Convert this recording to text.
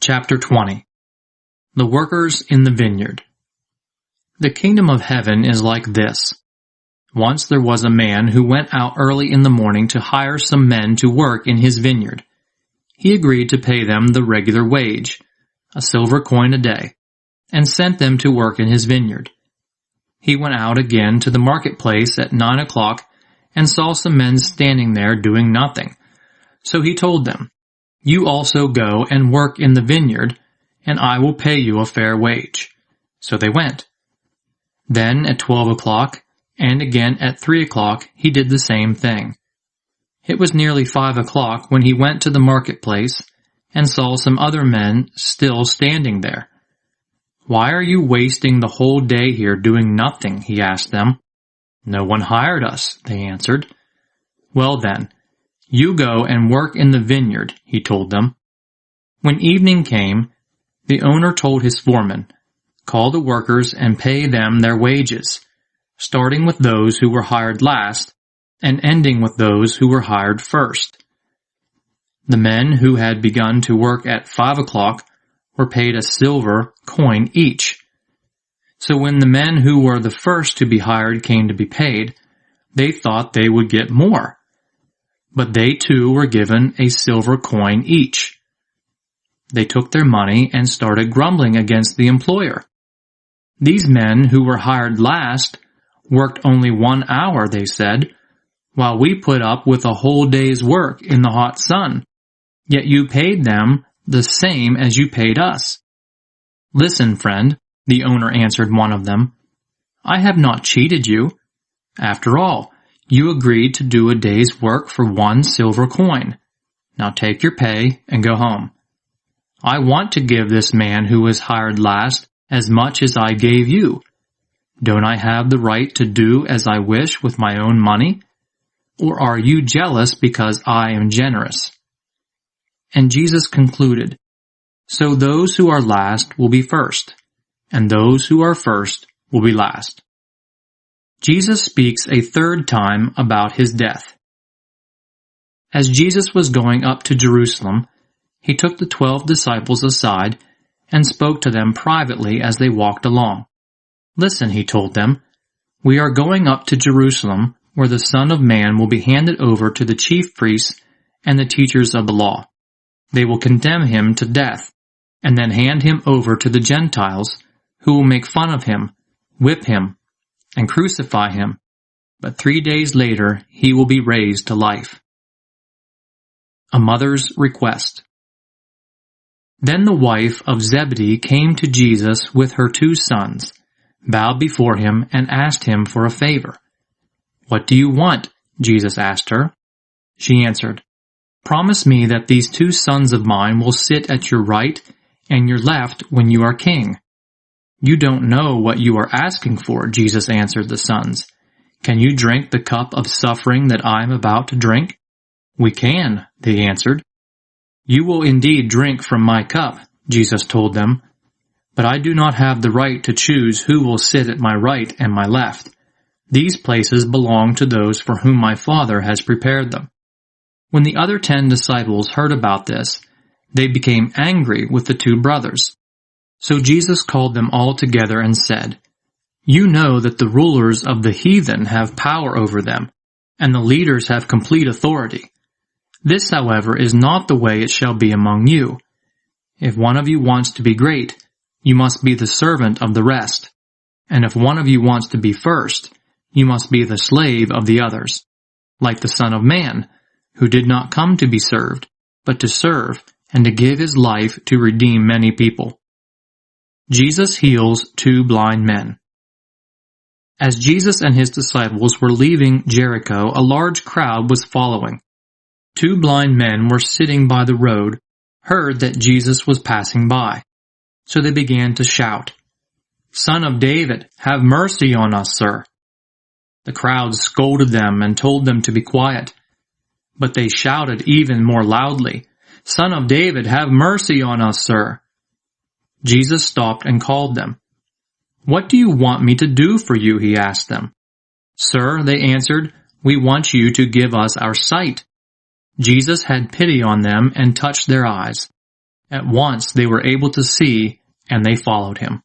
Chapter 20. The Workers in the Vineyard. The kingdom of heaven is like this. Once there was a man who went out early in the morning to hire some men to work in his vineyard. He agreed to pay them the regular wage, a silver coin a day, and sent them to work in his vineyard. He went out again to the marketplace at 9 o'clock and saw some men standing there doing nothing. So he told them, "You also go and work in the vineyard, and I will pay you a fair wage." So they went. Then at 12 o'clock, and again at 3 o'clock, he did the same thing. It was nearly 5 o'clock when he went to the marketplace and saw some other men still standing there. "Why are you wasting the whole day here doing nothing?" he asked them. "No one hired us," they answered. "Well then, you go and work in the vineyard," he told them. When evening came, the owner told his foreman, "Call the workers and pay them their wages, starting with those who were hired last and ending with those who were hired first." The men who had begun to work at 5 o'clock were paid a silver coin each. So when the men who were the first to be hired came to be paid, they thought they would get more. But they too were given a silver coin each. They took their money and started grumbling against the employer. "These men who were hired last worked only 1 hour," they said, "while we put up with a whole day's work in the hot sun. Yet you paid them the same as you paid us." "Listen, friend," the owner answered one of them, "I have not cheated you. After all, you agreed to do a day's work for 1 silver coin. Now take your pay and go home. I want to give this man who was hired last as much as I gave you. Don't I have the right to do as I wish with my own money? Or are you jealous because I am generous?" And Jesus concluded, "So those who are last will be first, and those who are first will be last." Jesus speaks a third time about his death. As Jesus was going up to Jerusalem, he took the 12 disciples aside and spoke to them privately as they walked along. "Listen," he told them, "we are going up to Jerusalem, where the Son of Man will be handed over to the chief priests and the teachers of the law. They will condemn him to death, and then hand him over to the Gentiles, who will make fun of him, whip him, and crucify him. But 3 days later he will be raised to life." A mother's request. Then the wife of Zebedee came to Jesus with her 2 sons, bowed before him, and asked him for a favor. "What do you want?" Jesus asked her. She answered, "Promise me that these 2 sons of mine will sit at your right and your left when you are king." "You don't know what you are asking for," Jesus answered the sons. "Can you drink the cup of suffering that I am about to drink?" "We can," they answered. "You will indeed drink from my cup," Jesus told them, "but I do not have the right to choose who will sit at my right and my left. These places belong to those for whom my Father has prepared them." When the other 10 disciples heard about this, they became angry with the 2 brothers. So Jesus called them all together and said, "You know that the rulers of the heathen have power over them, and the leaders have complete authority. This, however, is not the way it shall be among you. If one of you wants to be great, you must be the servant of the rest. And if one of you wants to be first, you must be the slave of the others, like the Son of Man, who did not come to be served, but to serve and to give his life to redeem many people." Jesus heals 2 blind men. As Jesus and his disciples were leaving Jericho, a large crowd was following. 2 blind men were sitting by the road, heard that Jesus was passing by. So they began to shout, "Son of David, have mercy on us, sir." The crowd scolded them and told them to be quiet. But they shouted even more loudly, "Son of David, have mercy on us, sir." Jesus stopped and called them. "What do you want me to do for you?" he asked them. "Sir," they answered, "we want you to give us our sight." Jesus had pity on them and touched their eyes. At once they were able to see, and they followed him.